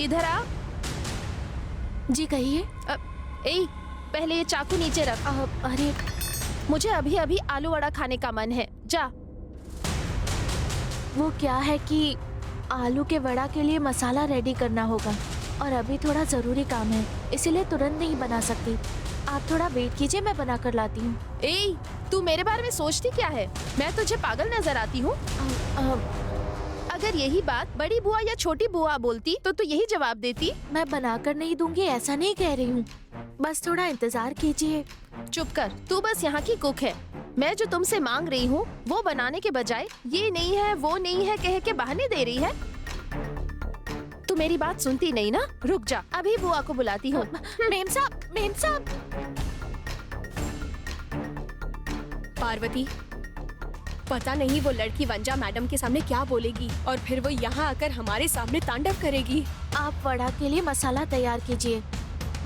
इधर आ। जी कहिए। ए, पहले ये चाकू नीचे रख। अरे मुझे अभी अभी आलू वड़ा खाने का मन है, जा। वो क्या है कि आलू के वड़ा के लिए मसाला रेडी करना होगा और अभी थोड़ा जरूरी काम है, इसीलिए तुरंत नहीं बना सकती। आप थोड़ा वेट कीजिए, मैं बना कर लाती हूँ। ए, तू मेरे बारे में सोचती क्या है? मैं तुझे पागल नजर आती हूँ? अगर यही बात बड़ी बुआ या छोटी बुआ बोलती तो तू यही जवाब देती। मैं बना कर नहीं दूंगी ऐसा नहीं कह रही हूँ, बस थोड़ा इंतजार कीजिए। चुप कर, तू बस यहाँ की कुक है। मैं जो तुमसे मांग रही हूँ वो बनाने के बजाय ये नहीं है वो नहीं है कह के बहाने दे रही है। तू मेरी बात सुनती नहीं ना? रुक जा, अभी बुआ को बुलाती हूँ। मेम साहब। पार्वती, पता नहीं वो लड़की वंजा मैडम के सामने क्या बोलेगी और फिर वो यहाँ आकर हमारे सामने तांडव करेगी। आप वड़ा के लिए मसाला तैयार कीजिए,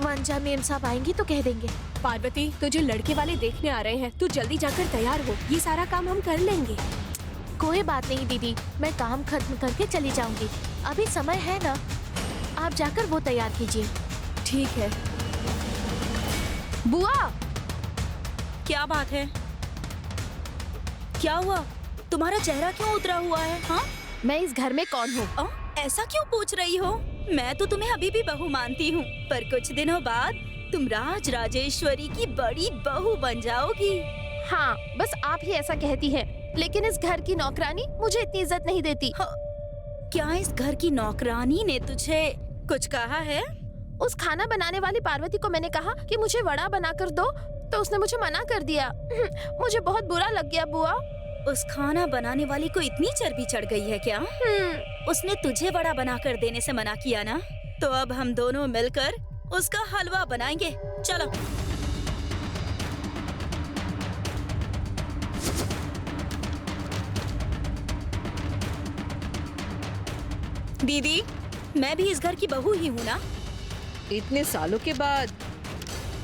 वंजा मेम साहब आएंगी तो कह देंगे। पार्वती, तुझे लड़के वाले देखने आ रहे हैं, तू जल्दी जाकर तैयार हो, ये सारा काम हम कर लेंगे। कोई बात नहीं दीदी, मैं काम खत्म करके चली जाऊंगी, अभी समय है ना। आप जाकर वो तैयार कीजिए। ठीक है। बुआ, क्या बात है? क्या हुआ? तुम्हारा चेहरा क्यों उतरा हुआ है? हाँ, मैं इस घर में कौन हूँ? ऐसा क्यों पूछ रही हो? मैं तो तुम्हें अभी भी बहू मानती हूँ, पर कुछ दिनों बाद तुम राज राजेश्वरी की बड़ी बहू बन जाओगी। हाँ, बस आप ही ऐसा कहती हैं, लेकिन इस घर की नौकरानी मुझे इतनी इज्जत नहीं देती। क्या इस घर की नौकरानी ने तुझे कुछ कहा है? उस खाना बनाने वाली पार्वती को मैंने कहा कि मुझे वड़ा बना कर दो, तो उसने मुझे मना कर दिया। मुझे बहुत बुरा लग गया बुआ। उस खाना बनाने वाली को इतनी चर्बी चढ़ गई है क्या? उसने तुझे वड़ा बना कर देने से मना किया ना? तो अब हम दोनों मिलकर उसका हलवा बनाएंगे। चलो। दीदी, मैं भी इस घर की बहू ही हूँ ना? इतने सालों के बाद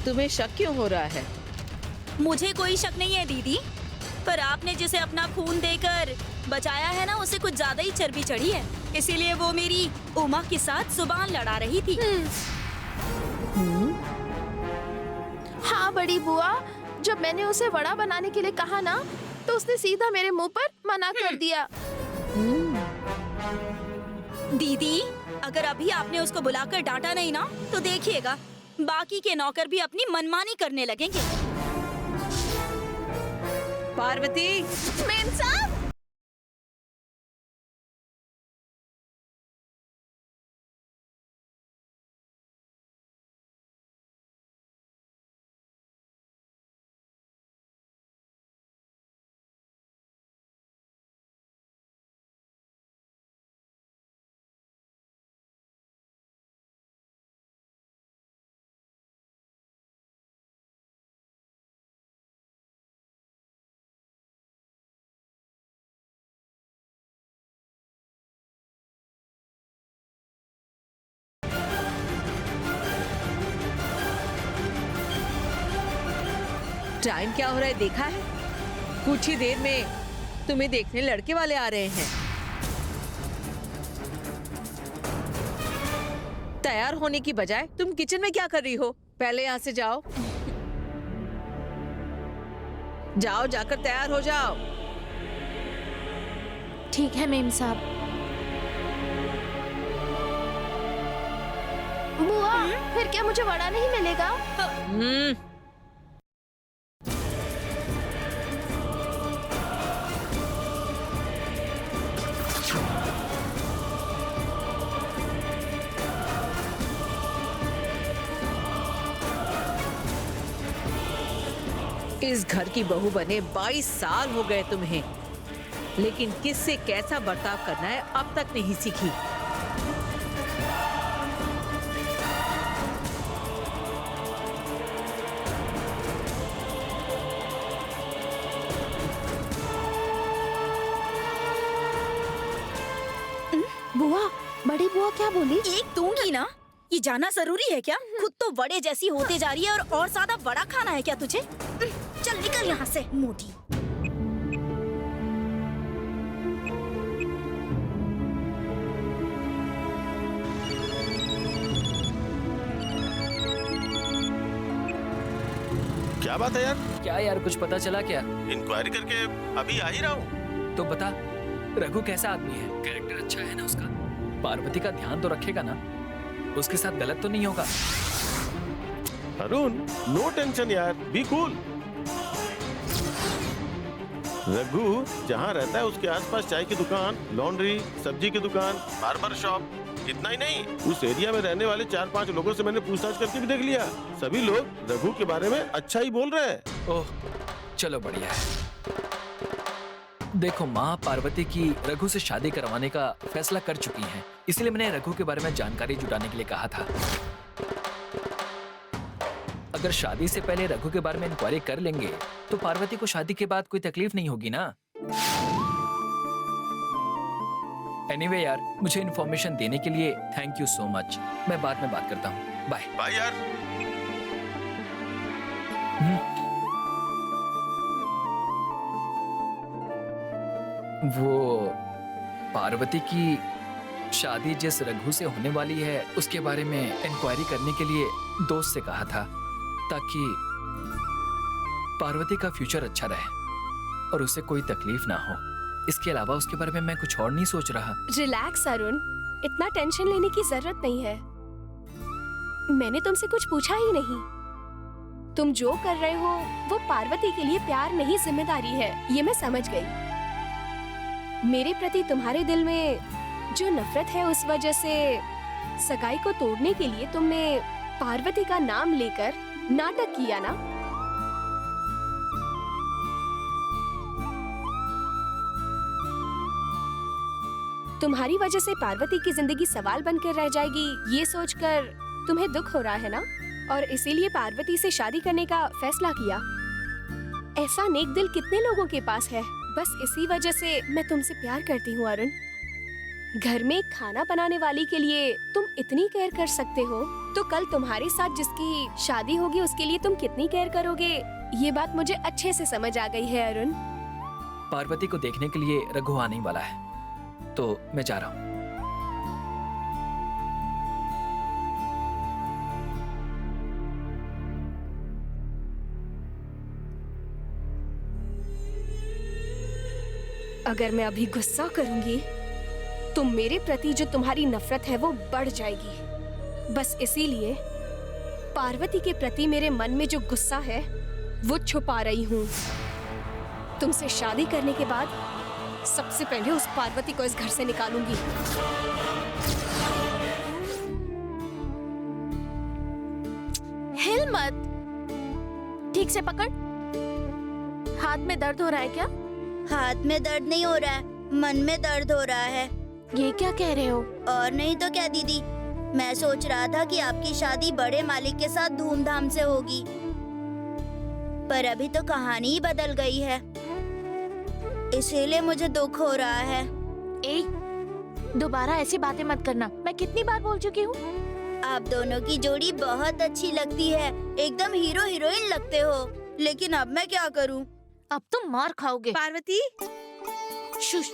तुम्हें शक क्यों हो रहा है? मुझे कोई शक नहीं है दीदी, पर आपने जिसे अपना खून देकर बचाया है ना, उसे कुछ ज्यादा ही चर्बी चढ़ी है, इसीलिए वो मेरी उमा के साथ जुबान लड़ा रही थी। हाँ बड़ी बुआ, जब मैंने उसे वड़ा बनाने के लिए कहा ना, तो उसने सीधा मेरे मुंह पर मना कर दिया। दीदी, अगर अभी आपने उसको बुलाकर डांटा नहीं ना, तो देखिएगा बाकी के नौकर भी अपनी मनमानी करने लगेंगे। पार्वती, मेम साहब। टाइम क्या हो रहा है देखा है? कुछ ही देर में तुम्हें देखने लड़के वाले आ रहे हैं। तैयार होने की बजाय तुम किचन में क्या कर रही हो? पहले यहाँ से जाओ। जाओ, जाकर तैयार हो जाओ। ठीक है मेम साहब। बुआ, फिर क्या मुझे वड़ा नहीं मिलेगा? इस घर की बहू बने 22 साल हो गए तुम्हें, लेकिन किससे कैसा बर्ताव करना है अब तक नहीं सीखी। बुआ, बड़ी बुआ क्या बोली? एक दूंगी ना? ये जाना जरूरी है क्या? खुद तो बड़े जैसी होते जा रही है और ज्यादा बड़ा खाना है क्या तुझे? चल निकल यहाँ से मोटी। क्या बात है यार? क्या यार, कुछ पता चला क्या? इंक्वायरी करके अभी आ ही रहा हूँ। तो बता, रघु कैसा आदमी है? कैरेक्टर अच्छा है ना उसका? पार्वती का ध्यान तो रखेगा ना? उसके साथ गलत तो नहीं होगा? अरुण, नो टेंशन यार, बी कूल। रघु जहाँ रहता है उसके आसपास चाय की दुकान, लॉन्ड्री, सब्जी की दुकान, बार्बर शॉप, इतना ही नहीं, उस एरिया में रहने वाले 4-5 लोगों से मैंने पूछताछ करके भी देख लिया। सभी लोग रघु के बारे में अच्छा ही बोल रहे हैं। ओह, चलो बढ़िया है। देखो, माँ पार्वती की रघु से शादी करवाने का फैसला कर चुकी हैं, इसलिए मैंने रघु के बारे में जानकारी जुटाने के लिए कहा था। अगर शादी से पहले रघु के बारे में इंक्वायरी कर लेंगे तो पार्वती को शादी के बाद कोई तकलीफ नहीं होगी ना। एनीवे यार, मुझे इन्फॉर्मेशन देने के लिए थैंक यू सो मच। मैं बाद में बात करता हूँ, बाय। बाय यार। वो पार्वती की शादी जिस रघु से होने वाली है उसके बारे में इंक्वायरी करने के लिए दोस्त से कहा था, ताकि पार्वती का फ्यूचर अच्छा रहे और उसे कोई तकलीफ ना हो। इसके अलावा उसके बारे में मैं कुछ और नहीं सोच रहा। रिलैक्स अरुण, इतना टेंशन लेने की जरूरत नहीं है। मैंने तुमसे कुछ पूछा ही नहीं। तुम जो कर रहे हो वो पार्वती के लिए प्यार नहीं, जिम्मेदारी है, ये मैं समझ गई। मेरे प्रति तुम्हारे दिल में जो नफरत है उस वजह से सगाई को तोड़ने के लिए तुमने पार्वती का नाम लेकर नाटक किया ना? तुम्हारी वजह से पार्वती की जिंदगी सवाल बनकर रह जाएगी, ये सोचकर तुम्हें दुख हो रहा है ना? और इसीलिए पार्वती से शादी करने का फैसला किया। ऐसा नेक दिल कितने लोगों के पास है। बस इसी वजह से मैं तुमसे प्यार करती हूँ अरुण। घर में खाना बनाने वाली के लिए तुम इतनी केयर कर सकते हो, तो कल तुम्हारे साथ जिसकी शादी होगी उसके लिए तुम कितनी केयर करोगे, ये बात मुझे अच्छे से समझ आ गई है अरुण। पार्वती को देखने के लिए रघु आने वाला है, तो मैं जा रहा हूँ। अगर मैं अभी गुस्सा करूंगी तो मेरे प्रति जो तुम्हारी नफरत है वो बढ़ जाएगी। बस इसीलिए पार्वती के प्रति मेरे मन में जो गुस्सा है वो छुपा रही हूँ। तुमसे शादी करने के बाद सबसे पहले उस पार्वती को इस घर से निकालूंगी। हिल मत, ठीक से पकड़। हाथ में दर्द हो रहा है क्या? हाथ में दर्द नहीं हो रहा है, मन में दर्द हो रहा है। ये क्या कह रहे हो? और नहीं तो क्या दीदी, मैं सोच रहा था कि आपकी शादी बड़े मालिक के साथ धूमधाम से होगी, पर अभी तो कहानी ही बदल गई है, इसीलिए मुझे दुख हो रहा है। ए, दोबारा ऐसी बातें मत करना। मैं कितनी बार बोल चुकी हूँ। आप दोनों की जोड़ी बहुत अच्छी लगती है, एकदम हीरो हीरोइन लगते हो, लेकिन अब मैं क्या करूँ? अब तुम मार खाओगे। पार्वती, शुश।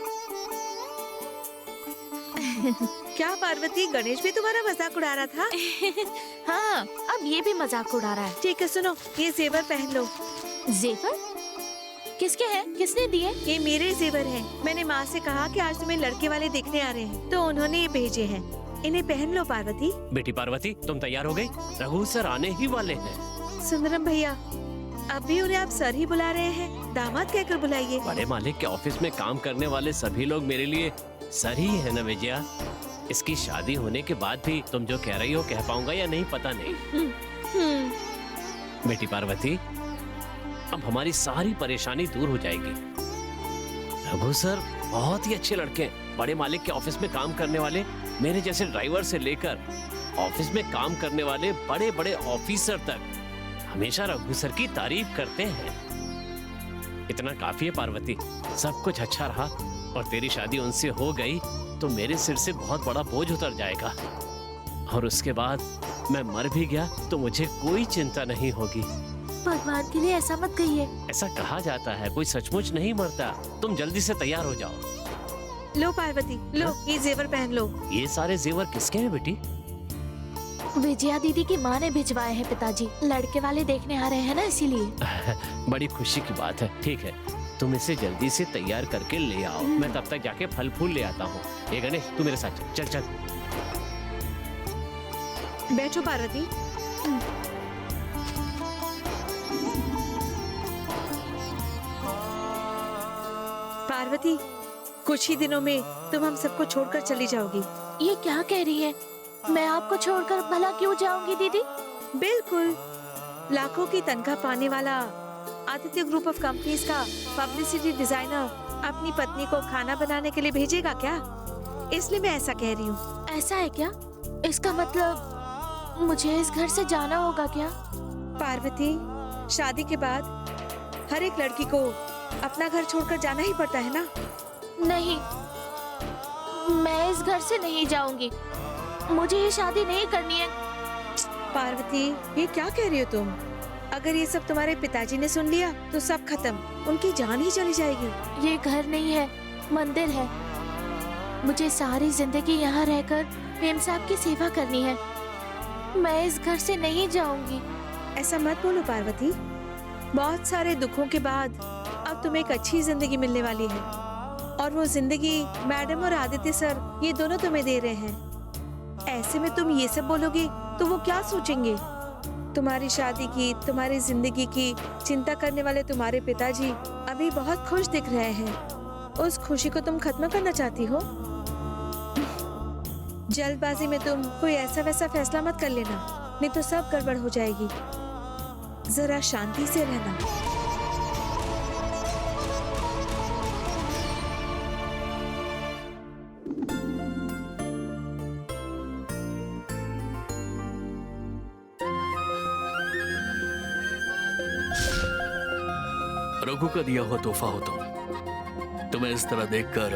क्या पार्वती, गणेश भी तुम्हारा मजाक उड़ा रहा था? हाँ, अब ये भी मजाक उड़ा रहा है। ठीक है, सुनो, ये जेवर पहन लो। जेवर? किसके हैं? किसने दिए? ये मेरे जेवर हैं। मैंने माँ से कहा कि आज तुम्हें लड़के वाले देखने आ रहे हैं, तो उन्होंने ये भेजे हैं। इन्हें पहन लो पार्वती। बेटी पार्वती, तुम तैयार हो गई? रघु सर आने ही वाले हैं। सुंदरम भैया, अभी उन्हें आप सर ही बुला रहे हैं, दामाद कहकर बुलाइए। बड़े मालिक के ऑफिस में काम करने वाले सभी लोग मेरे लिए सर ही है ना विजया। इसकी शादी होने के बाद भी तुम जो कह रही हो कह पाऊंगा या नहीं पता नहीं। बेटी पार्वती, अब हमारी सारी परेशानी दूर हो जाएगी। रघु सर बहुत ही अच्छे लड़के हैं। बड़े मालिक के ऑफिस में काम करने वाले मेरे जैसे ड्राइवर से लेकर ऑफिस में काम करने वाले बड़े बड़े ऑफिसर तक हमेशा रघु सर की तारीफ करते हैं। इतना काफी है पार्वती, सब कुछ अच्छा रहा और तेरी शादी उनसे हो गई तो मेरे सिर से बहुत बड़ा बोझ उतर जाएगा, और उसके बाद मैं मर भी गया तो मुझे कोई चिंता नहीं होगी। भगवान के लिए ऐसा मत कहिए। ऐसा कहा जाता है, कोई सचमुच नहीं मरता। तुम जल्दी से तैयार हो जाओ। लो पार्वती, लो ये जेवर पहन लो। ये सारे जेवर किसके हैं बेटी? विजया दीदी की माँ ने भिजवाए हैं पिताजी। लड़के वाले देखने आ रहे हैं ना, इसीलिए। बड़ी खुशी की बात है। ठीक है, तुम इसे जल्दी से तैयार करके ले आओ। मैं तब तक जाके फल फूल ले आता हूँ। ये गणेश, तू मेरे साथ चल चल चल। बैठो पार्वती। पार्वती, कुछ ही दिनों में तुम हम सबको छोड़कर चली जाओगी। ये क्या कह रही है? मैं आपको छोड़कर भला क्यों जाऊंगी दीदी? बिल्कुल, लाखों की तनख्वाह पाने वाला आदित्य ग्रुप ऑफ कंपनीज का पब्लिसिटी डिजाइनर अपनी पत्नी को खाना बनाने के लिए भेजेगा क्या? इसलिए मैं ऐसा कह रही हूँ। ऐसा है क्या? इसका मतलब मुझे इस घर से जाना होगा क्या? पार्वती, शादी के बाद हर एक लड़की को अपना घर छोड़कर जाना ही पड़ता है ना। नहीं, मैं इस घर से नहीं जाऊंगी। मुझे ये शादी नहीं करनी है। पार्वती, ये क्या कह रही हो तुम? अगर ये सब तुम्हारे पिताजी ने सुन लिया तो सब खत्म, उनकी जान ही चली जाएगी। ये घर नहीं है, मंदिर है। मुझे सारी जिंदगी यहाँ रहकर प्रेम साहब की सेवा करनी है। मैं इस घर से नहीं जाऊंगी। ऐसा मत बोलो पार्वती। बहुत सारे दुखों के बाद अब तुम्हें एक अच्छी जिंदगी मिलने वाली है, और वो जिंदगी मैडम और आदित्य सर ये दोनों तुम्हें दे रहे हैं। ऐसे में तुम ये सब बोलोगी तो वो क्या सोचेंगे? तुम्हारी शादी की, तुम्हारी जिंदगी की चिंता करने वाले तुम्हारे पिताजी अभी बहुत खुश दिख रहे हैं। उस खुशी को तुम खत्म करना चाहती हो? जल्दबाजी में तुम कोई ऐसा वैसा फैसला मत कर लेना, नहीं तो सब गड़बड़ हो जाएगी। जरा शांति से रहना। रघु का दिया हुआ तोहफा हो तुम। तुम्हें इस तरह देखकर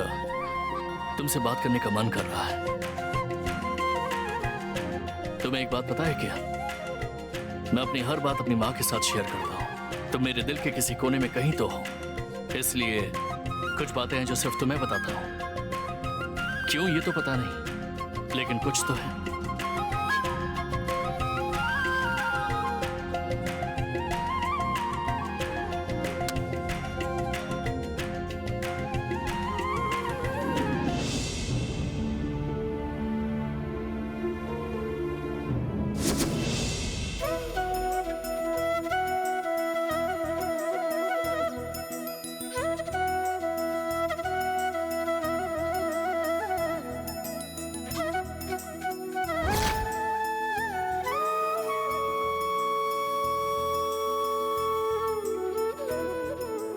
तुमसे बात करने का मन कर रहा है। तुम्हें एक बात पता है क्या? मैं अपनी हर बात अपनी माँ के साथ शेयर करता हूँ। तुम मेरे दिल के किसी कोने में कहीं तो हो, इसलिए कुछ बातें हैं जो सिर्फ तुम्हें बताता हूँ। क्यों ये तो पता नहीं, लेकिन कुछ तो है।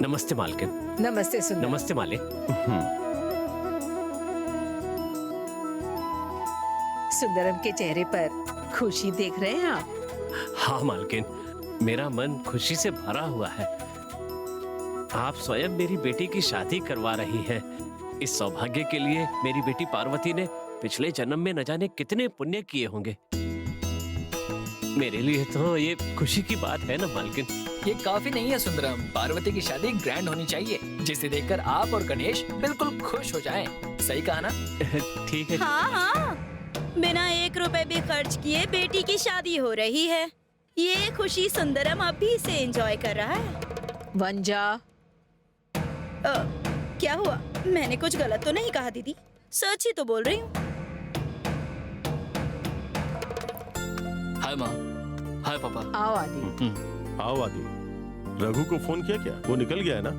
नमस्ते मालकिन। नमस्ते सुंदर। नमस्ते मालिक। सुंदरम के चेहरे पर खुशी देख रहे हैं आप? हाँ मालकिन, मेरा मन खुशी से भरा हुआ है। आप स्वयं मेरी बेटी की शादी करवा रही हैं। इस सौभाग्य के लिए मेरी बेटी पार्वती ने पिछले जन्म में न जाने कितने पुण्य किए होंगे। मेरे लिए तो ये खुशी की बात है ना मालकिन। ये काफी नहीं है सुंदरम, पार्वती की शादी ग्रैंड होनी चाहिए, जिसे देखकर आप और गणेश बिल्कुल खुश हो जाएं। सही कहा ना? ठीक है। हाँ हाँ, बिना 1 रुपए भी खर्च किए बेटी की शादी हो रही है। ये खुशी सुंदरम अभी से एंजॉय कर रहा है। वंजा, क्या हुआ? मैंने कुछ गलत तो नहीं कहा दीदी? सच ही तो बोल रही हूँ। हाय माँ, हाय पापा। आओ आदि। आओ आदि। रघु को फोन किया क्या? वो निकल गया है ना?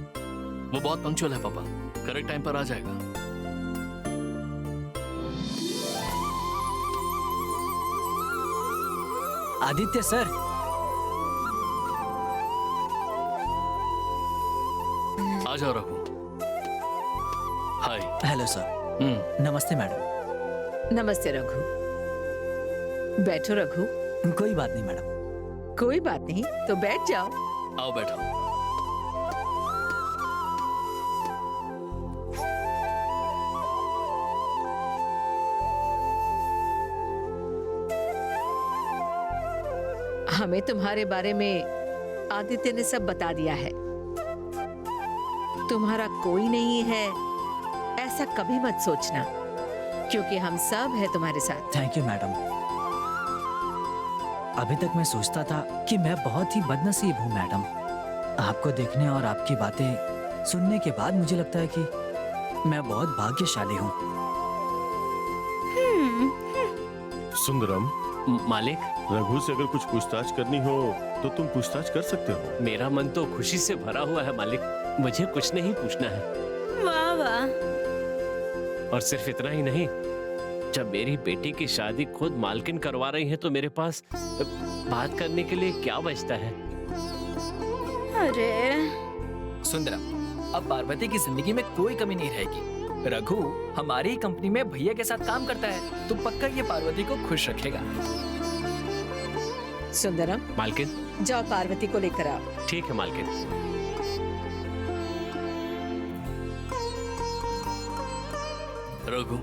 वो बहुत पंक्चुअल है पापा, करेक्ट टाइम पर आ जाएगा। आदित्य सर। आ जाओ रघु। हाय। Hello sir. नमस्ते मैडम। नमस्ते रघु। बैठो रघु। कोई बात नहीं मैडम। कोई बात नहीं तो बैठ जाओ। आओ बैठो। हमें तुम्हारे बारे में आदित्य ने सब बता दिया है। तुम्हारा कोई नहीं है ऐसा कभी मत सोचना, क्योंकि हम सब है तुम्हारे साथ। Thank you madam. अभी तक मैं सोचता था कि मैं बहुत ही बदनसीब हूँ मैडम। आपको देखने और आपकी बातें सुनने के बाद मुझे लगता है कि मैं बहुत भाग्यशाली हूँ। सुंदरम, मालिक, रघु से अगर कुछ पूछताछ करनी हो तो तुम पूछताछ कर सकते हो। मेरा मन तो खुशी से भरा हुआ है मालिक। मुझे कुछ नहीं पूछना है। वाह वाह। और सिर्फ इतना ही नहीं, जब मेरी बेटी की शादी खुद मालकिन करवा रही है तो मेरे पास बात करने के लिए क्या बचता है? अरे सुंदरम, अब पार्वती की जिंदगी में कोई कमी नहीं रहेगी। रघु हमारी ही कंपनी में भैया के साथ काम करता है, तो पक्का ये पार्वती को खुश रखेगा। सुंदरम, मालकिन। जाओ पार्वती को लेकर आओ। ठीक है मालकिन। रघु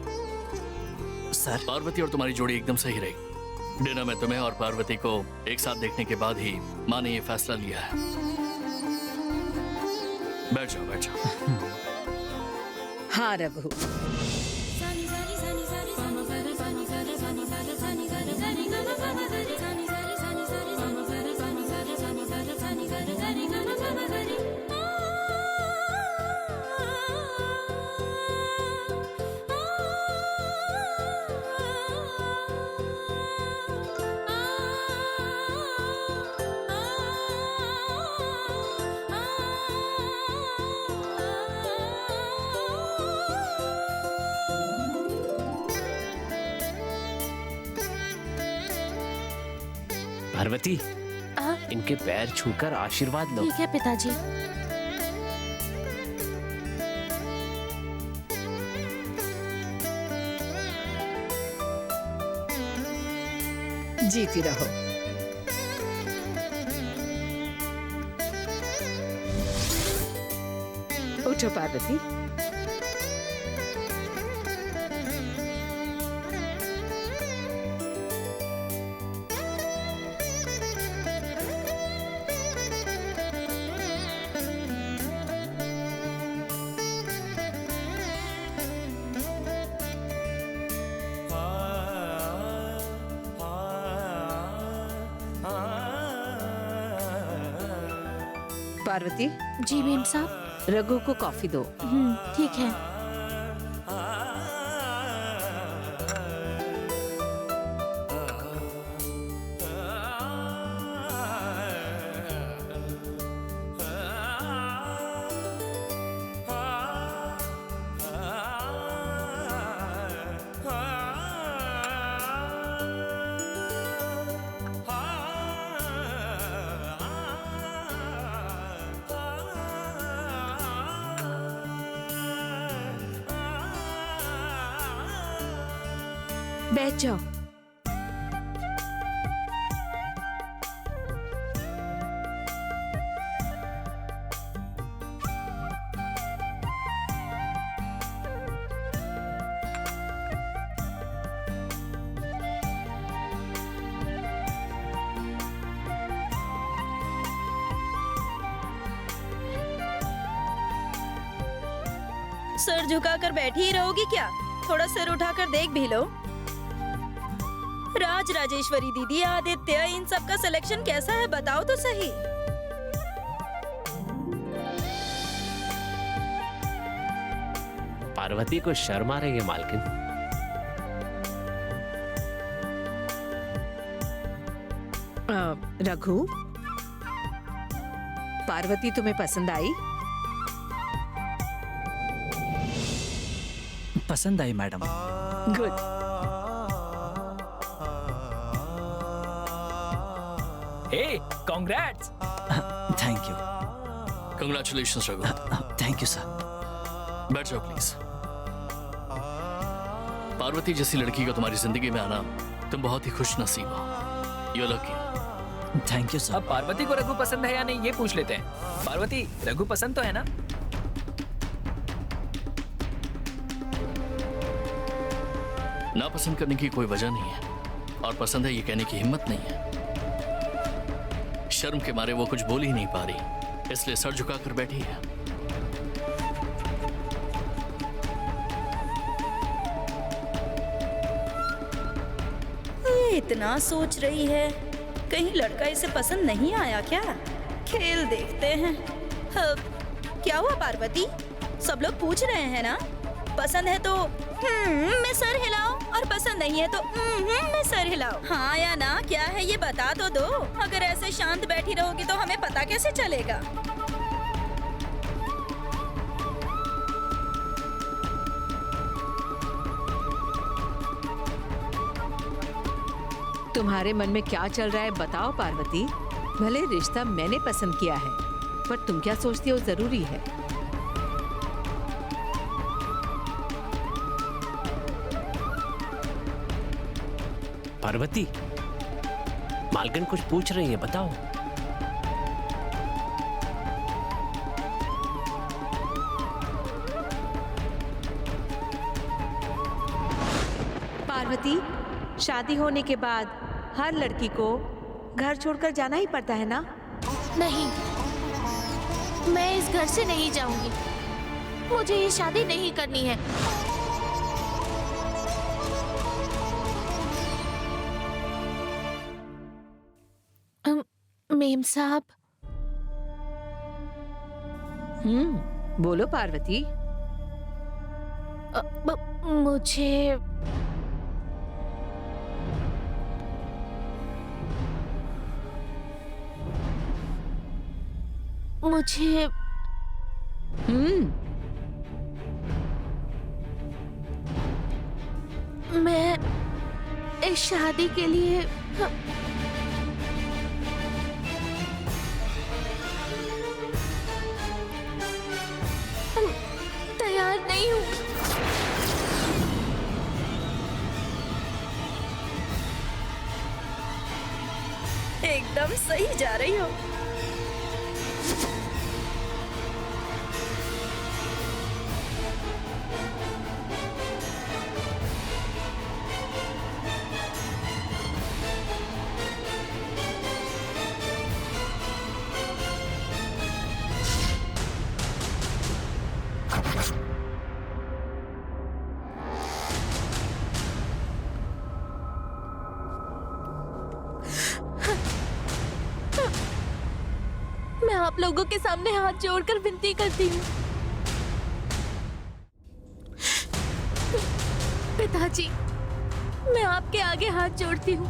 सर, पार्वती और तुम्हारी जोड़ी एकदम सही रही। डिनर में तुम्हें और पार्वती को एक साथ देखने के बाद ही माँ ने ये फैसला लिया है। बैठ जाओ, बैठ जाओ। हाँ रघु, पार्वती, हाँ? इनके पैर छूकर आशीर्वाद लो। ठीक है पिताजी। जीती रहो। उठो पार्वती। पार्वती, जी मेम साहब। रघु को कॉफी दो। ठीक है। बैठ जाओ। सर झुकाकर बैठी ही रहोगी क्या? थोड़ा सिर उठाकर देख भी लो। राज राजेश्वरी दीदी, आदित्य, इन सब का सिलेक्शन कैसा है बताओ तो सही। पार्वती को शर्म आ रही है मालकिन। रघु, पार्वती तुम्हें पसंद आई? पसंद आई madam. Good. Hey, congrats. Thank you. Congratulations Raghu. Thank you sir. बैठ जाओ प्लीज। पार्वती जैसी लड़की का तुम्हारी जिंदगी में आना, तुम बहुत ही खुश नसीब हो। You lucky. Thank you sir. अब पार्वती को रघु पसंद है या नहीं ये पूछ लेते हैं। पार्वती, रघु पसंद तो है ना? नापसंद करने की कोई वजह नहीं है, और पसंद है ये कहने की हिम्मत नहीं है। शर्म के मारे वो कुछ बोल ही नहीं पा रही, इसलिए सर झुकाकर बैठी है। इतना सोच रही है, कहीं लड़का इसे पसंद नहीं आया क्या? खेल देखते हैं। क्या हुआ पार्वती? सब लोग पूछ रहे हैं ना? पसंद है तो मैं सर हिलाओ और पसंद नहीं है तो मैं सर हिलाओ। हाँ या ना क्या है ये बता तो दो। अगर ऐसे शांत बैठी रहोगी तो हमें पता कैसे चलेगा? तुम्हारे मन में क्या चल रहा है बताओ पार्वती। भले रिश्ता मैंने पसंद किया है, पर तुम क्या सोचती हो जरूरी है? पार्वती, मालकिन कुछ पूछ रही है, बताओ। पार्वती, शादी होने के बाद हर लड़की को घर छोड़कर जाना ही पड़ता है ना? नहीं, मैं इस घर से नहीं जाऊंगी। मुझे ये शादी नहीं करनी है। मेम साहब। बोलो पार्वती। मुझे मैं इस शादी के लिए तैयार नहीं हूँ। एकदम सही जा रही हो। मैं आप लोगों के सामने हाथ जोड़कर विनती करती हूँ, पिताजी, मैं आपके आगे हाथ जोड़ती हूँ।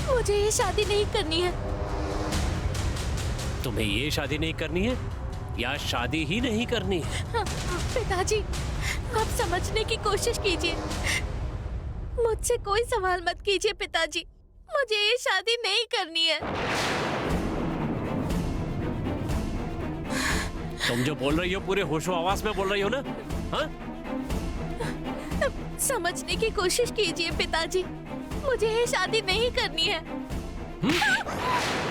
मुझे ये शादी नहीं करनी है। तुम्हें ये शादी नहीं करनी है या शादी ही नहीं करनी है? पिताजी, आप समझने की कोशिश कीजिए। मुझसे कोई सवाल मत कीजिए पिताजी। मुझे ये शादी नहीं करनी है। तुम जो बोल रही हो पूरे होशो आवाज में बोल रही हो ना? हाँ? समझने की कोशिश कीजिए पिताजी। मुझे ये शादी नहीं करनी है।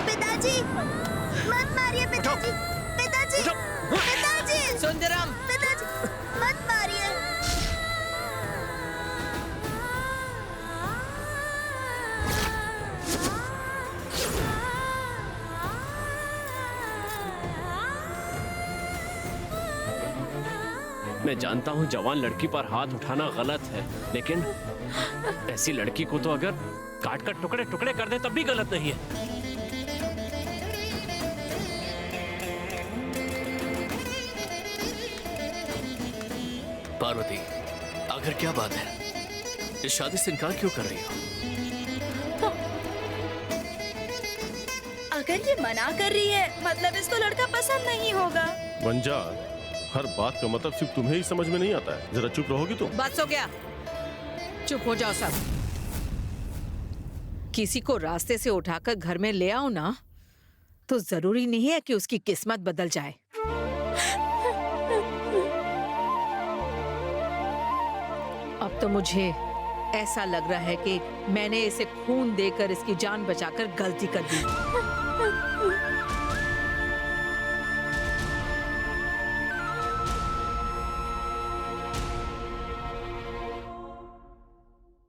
पिताजी, मत मारिए पिताजी। पिताजी, पिताजी, सुंदरम, पिताजी, मत मारिए। मैं जानता हूँ जवान लड़की पर हाथ उठाना गलत है, लेकिन ऐसी लड़की को तो अगर काट कर टुकड़े टुकड़े कर दे तब भी गलत नहीं है। पार्वती, आखिर क्या बात है? इस शादी से इनकार क्यों कर रही हो? अगर ये मना कर रही है मतलब इसको लड़का पसंद नहीं होगा। वंजार, हर बात का मतलब सिर्फ तुम्हें ही समझ में नहीं आता है। जरा चुप रहोगी तुम? बस हो गया, चुप हो जाओ सब। किसी को रास्ते से उठाकर घर में ले आओ ना, तो जरूरी नहीं है कि उसकी किस्मत बदल जाए। अब तो मुझे ऐसा लग रहा है कि मैंने इसे खून देकर इसकी जान बचाकर गलती कर दी।